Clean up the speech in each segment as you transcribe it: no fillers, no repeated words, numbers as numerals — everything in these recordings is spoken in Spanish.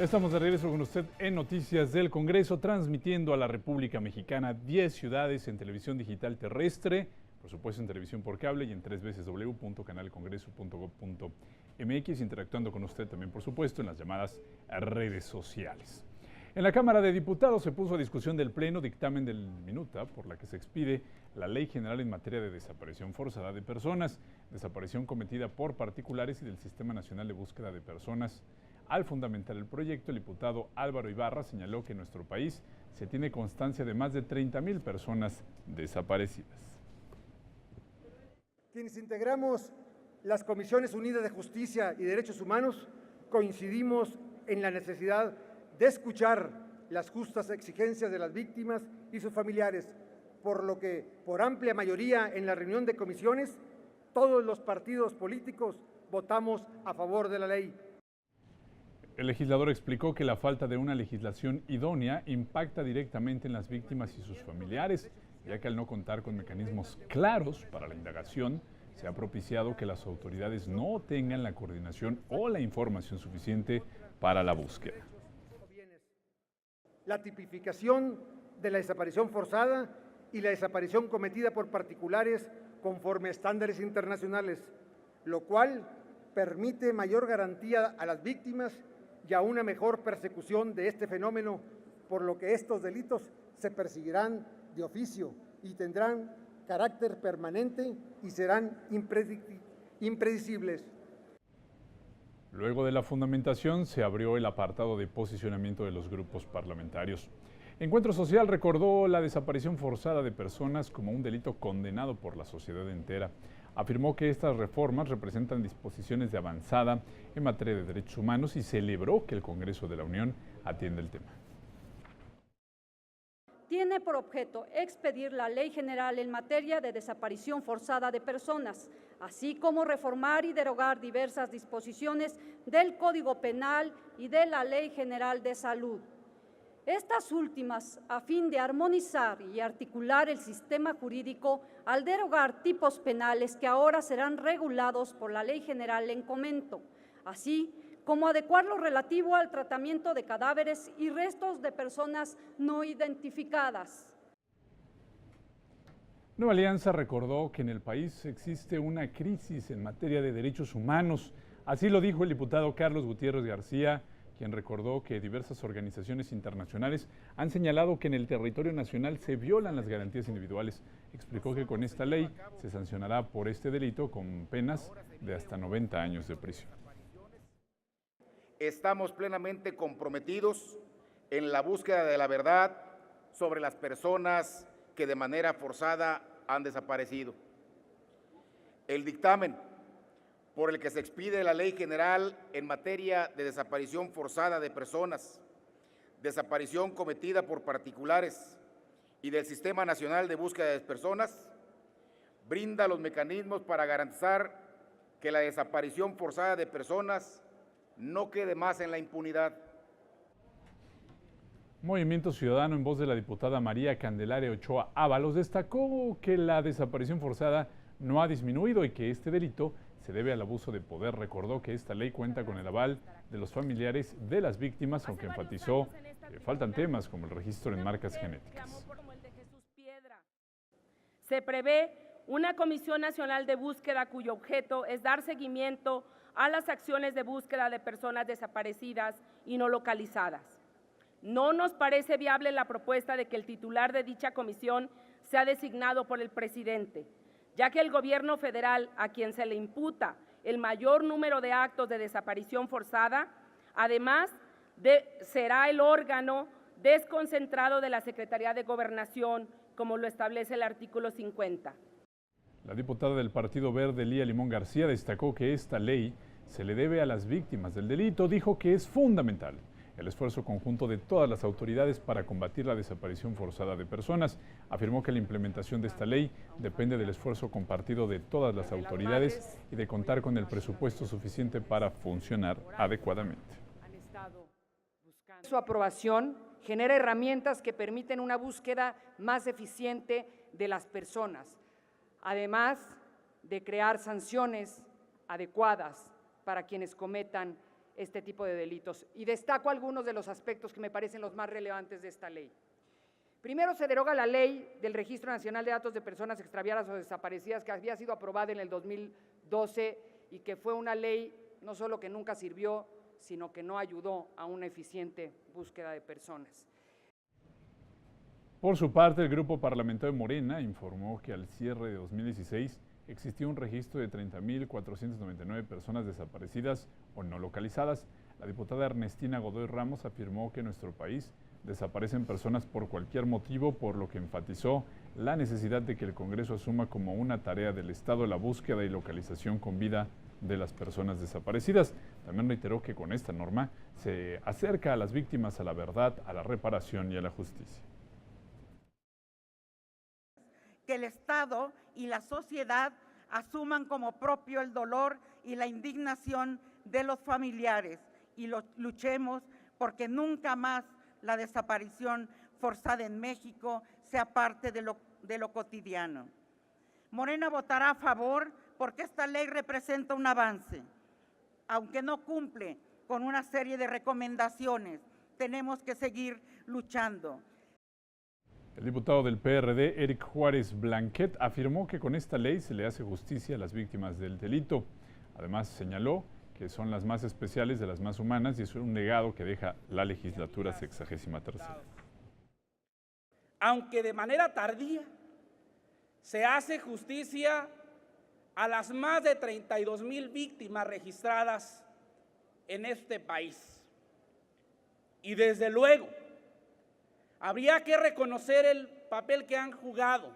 Estamos de regreso con usted en Noticias del Congreso, transmitiendo a la República Mexicana 10 ciudades en televisión digital terrestre, por supuesto en televisión por cable y en www.canalcongreso.gov.mx, interactuando con usted también, por supuesto, en las llamadas redes sociales. En la Cámara de Diputados se puso a discusión del Pleno dictamen del Minuta, por la que se expide la Ley General en materia de desaparición forzada de personas, desaparición cometida por particulares y del Sistema Nacional de Búsqueda de Personas. Al fundamentar el proyecto, el diputado Álvaro Ibarra señaló que en nuestro país se tiene constancia de más de 30,000 personas desaparecidas. Quienes integramos las Comisiones Unidas de Justicia y Derechos Humanos coincidimos en la necesidad de escuchar las justas exigencias de las víctimas y sus familiares, por lo que, por amplia mayoría en la reunión de comisiones, todos los partidos políticos votamos a favor de la ley. El legislador explicó que la falta de una legislación idónea impacta directamente en las víctimas y sus familiares, ya que al no contar con mecanismos claros para la indagación, se ha propiciado que las autoridades no tengan la coordinación o la información suficiente para la búsqueda. La tipificación de la desaparición forzada y la desaparición cometida por particulares conforme a estándares internacionales, lo cual permite mayor garantía a las víctimas y a una mejor persecución de este fenómeno, por lo que estos delitos se perseguirán de oficio y tendrán carácter permanente y serán impredecibles. Luego de la fundamentación se abrió el apartado de posicionamiento de los grupos parlamentarios. Encuentro Social recordó la desaparición forzada de personas como un delito condenado por la sociedad entera. Afirmó que estas reformas representan disposiciones de avanzada en materia de derechos humanos y celebró que el Congreso de la Unión atienda el tema. Tiene por objeto expedir la Ley General en materia de desaparición forzada de personas, así como reformar y derogar diversas disposiciones del Código Penal y de la Ley General de Salud. Estas últimas, a fin de armonizar y articular el sistema jurídico al derogar tipos penales que ahora serán regulados por la Ley General en comento, así como adecuar lo relativo al tratamiento de cadáveres y restos de personas no identificadas. Nueva Alianza recordó que en el país existe una crisis en materia de derechos humanos. Así lo dijo el diputado Carlos Gutiérrez García, quien recordó que diversas organizaciones internacionales han señalado que en el territorio nacional se violan las garantías individuales. Explicó que con esta ley se sancionará por este delito con penas de hasta 90 años de prisión. Estamos plenamente comprometidos en la búsqueda de la verdad sobre las personas que de manera forzada han desaparecido. El dictamen por el que se expide la Ley General en materia de desaparición forzada de personas, desaparición cometida por particulares y del Sistema Nacional de Búsqueda de Personas, brinda los mecanismos para garantizar que la desaparición forzada de personas no quede más en la impunidad. Movimiento Ciudadano, en voz de la diputada María Candelaria Ochoa Ábalos, destacó que la desaparición forzada no ha disminuido y que este delito se debe al abuso de poder. Recordó que esta ley cuenta con el aval de los familiares de las víctimas, aunque enfatizó que faltan temas como el registro en marcas genéticas. Se prevé una Comisión Nacional de Búsqueda cuyo objeto es dar seguimiento a las acciones de búsqueda de personas desaparecidas y no localizadas. No nos parece viable la propuesta de que el titular de dicha comisión sea designado por el presidente, ya que el gobierno federal, a quien se le imputa el mayor número de actos de desaparición forzada, además será el órgano desconcentrado de la Secretaría de Gobernación, como lo establece el artículo 50. La diputada del Partido Verde, Lía Limón García, destacó que esta ley se le debe a las víctimas del delito. Dijo que es fundamental el esfuerzo conjunto de todas las autoridades para combatir la desaparición forzada de personas. Afirmó que la implementación de esta ley depende del esfuerzo compartido de todas las autoridades y de contar con el presupuesto suficiente para funcionar adecuadamente. Su aprobación genera herramientas que permiten una búsqueda más eficiente de las personas, además de crear sanciones adecuadas para quienes cometan este tipo de delitos. Y destaco algunos de los aspectos que me parecen los más relevantes de esta ley. Primero, se deroga la ley del Registro Nacional de Datos de Personas Extraviadas o Desaparecidas, que había sido aprobada en el 2012 y que fue una ley no solo que nunca sirvió, sino que no ayudó a una eficiente búsqueda de personas. Por su parte, el Grupo Parlamentario de Morena informó que al cierre de 2016 existía un registro de 30.499 personas desaparecidas o no localizadas. La diputada Ernestina Godoy Ramos afirmó que en nuestro país desaparecen personas por cualquier motivo, por lo que enfatizó la necesidad de que el Congreso asuma como una tarea del Estado la búsqueda y localización con vida de las personas desaparecidas. También reiteró que con esta norma se acerca a las víctimas a la verdad, a la reparación y a la justicia. Que el Estado y la sociedad asuman como propio el dolor y la indignación de los familiares y luchemos porque nunca más la desaparición forzada en México sea parte de lo cotidiano. Morena votará a favor porque esta ley representa un avance. Aunque no cumple con una serie de recomendaciones, tenemos que seguir luchando. El diputado del PRD, Eric Juárez Blanquet, afirmó que con esta ley se le hace justicia a las víctimas del delito. Además, señaló que son las más especiales de las más humanas y es un legado que deja la legislatura 63ª. Aunque de manera tardía, se hace justicia a las más de 32,000 víctimas registradas en este país. Y desde luego, habría que reconocer el papel que han jugado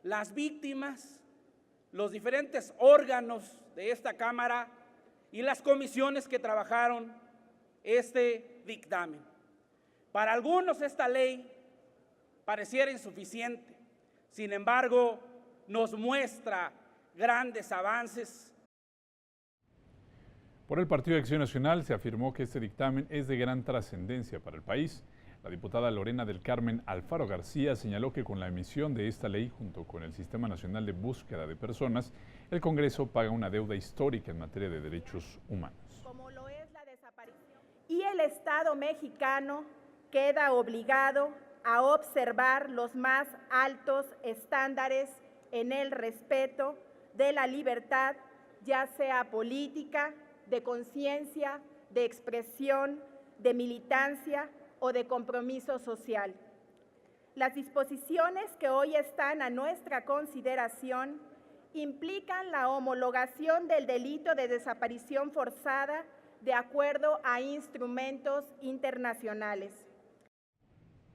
las víctimas, los diferentes órganos de esta Cámara y las comisiones que trabajaron este dictamen. Para algunos esta ley pareciera insuficiente, sin embargo, nos muestra grandes avances. Por el Partido de Acción Nacional se afirmó que este dictamen es de gran trascendencia para el país. La diputada Lorena del Carmen Alfaro García señaló que con la emisión de esta ley, junto con el Sistema Nacional de Búsqueda de Personas, el Congreso paga una deuda histórica en materia de derechos humanos. Como lo es la desaparición. Y el Estado mexicano queda obligado a observar los más altos estándares en el respeto de la libertad, ya sea política, de conciencia, de expresión, de militancia o de compromiso social. Las disposiciones que hoy están a nuestra consideración implican la homologación del delito de desaparición forzada de acuerdo a instrumentos internacionales.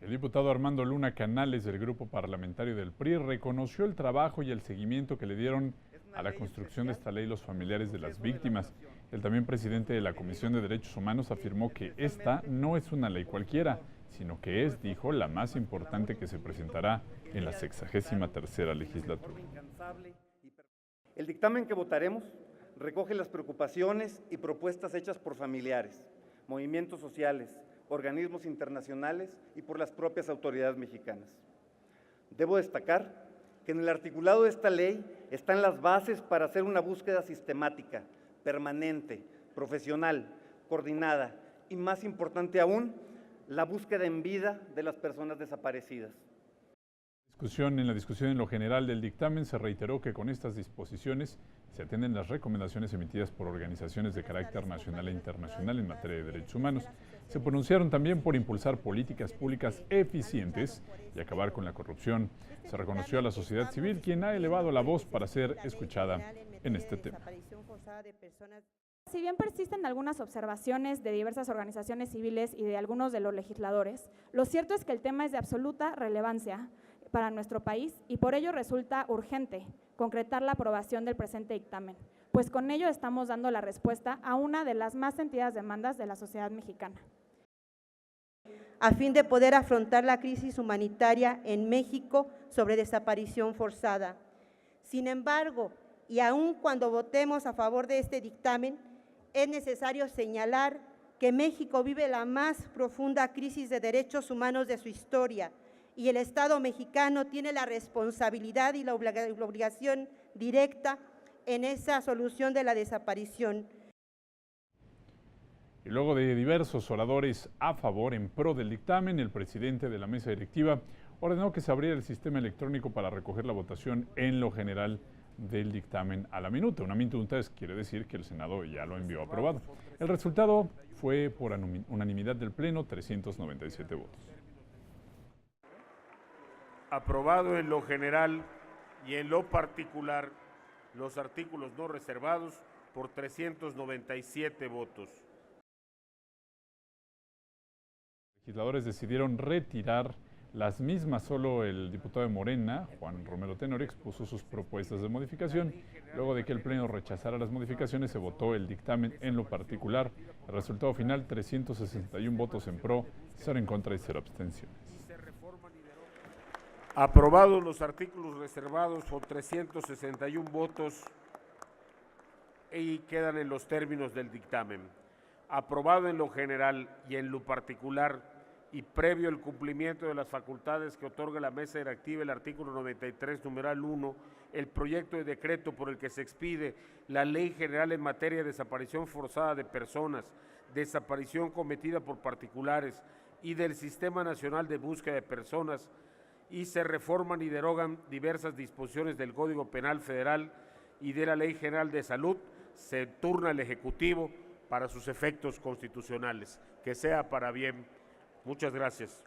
El diputado Armando Luna Canales del Grupo Parlamentario del PRI reconoció el trabajo y el seguimiento que le dieron a la construcción de esta ley los familiares de las víctimas. El también presidente de la Comisión de Derechos Humanos afirmó que esta no es una ley cualquiera, sino que es, dijo, la más importante que se presentará en la 63ª legislatura. El dictamen que votaremos recoge las preocupaciones y propuestas hechas por familiares, movimientos sociales, organismos internacionales y por las propias autoridades mexicanas. Debo destacar que en el articulado de esta ley están las bases para hacer una búsqueda sistemática, permanente, profesional, coordinada y, más importante aún, la búsqueda en vida de las personas desaparecidas. En la discusión en lo general del dictamen se reiteró que con estas disposiciones se atienden las recomendaciones emitidas por organizaciones de carácter nacional e internacional en materia de derechos humanos. Se pronunciaron también por impulsar políticas públicas eficientes y acabar con la corrupción. Se reconoció a la sociedad civil, quien ha elevado la voz para ser escuchada en este tema. Si bien persisten algunas observaciones de diversas organizaciones civiles y de algunos de los legisladores, lo cierto es que el tema es de absoluta relevancia para nuestro país y por ello resulta urgente concretar la aprobación del presente dictamen, pues con ello estamos dando la respuesta a una de las más sentidas demandas de la sociedad mexicana. A fin de poder afrontar la crisis humanitaria en México sobre desaparición forzada. Sin embargo, y aun cuando votemos a favor de este dictamen, es necesario señalar que México vive la más profunda crisis de derechos humanos de su historia y el Estado mexicano tiene la responsabilidad y la obligación directa en esa solución de la desaparición. Y luego de diversos oradores a favor en pro del dictamen, el presidente de la mesa directiva ordenó que se abriera el sistema electrónico para recoger la votación en lo general del dictamen a la minuta. Una minuta quiere decir que el Senado ya lo envió aprobado. El resultado fue por unanimidad del Pleno, 397 votos. Aprobado en lo general y en lo particular los artículos no reservados por 397 votos. Los legisladores decidieron retirar las mismas. Solo el diputado de Morena, Juan Romero Tenorio, expuso sus propuestas de modificación. Luego de que el Pleno rechazara las modificaciones, se votó el dictamen en lo particular. El resultado final, 361 votos en pro, 0 en contra y 0 abstenciones. Aprobados los artículos reservados por 361 votos y quedan en los términos del dictamen. Aprobado en lo general y en lo particular y previo el cumplimiento de las facultades que otorga la mesa directiva, el artículo 93, numeral 1, el proyecto de decreto por el que se expide la Ley General en materia de desaparición forzada de personas, desaparición cometida por particulares y del Sistema Nacional de Búsqueda de Personas, y se reforman y derogan diversas disposiciones del Código Penal Federal y de la Ley General de Salud, se turna al Ejecutivo para sus efectos constitucionales. Que sea para bien. Muchas gracias.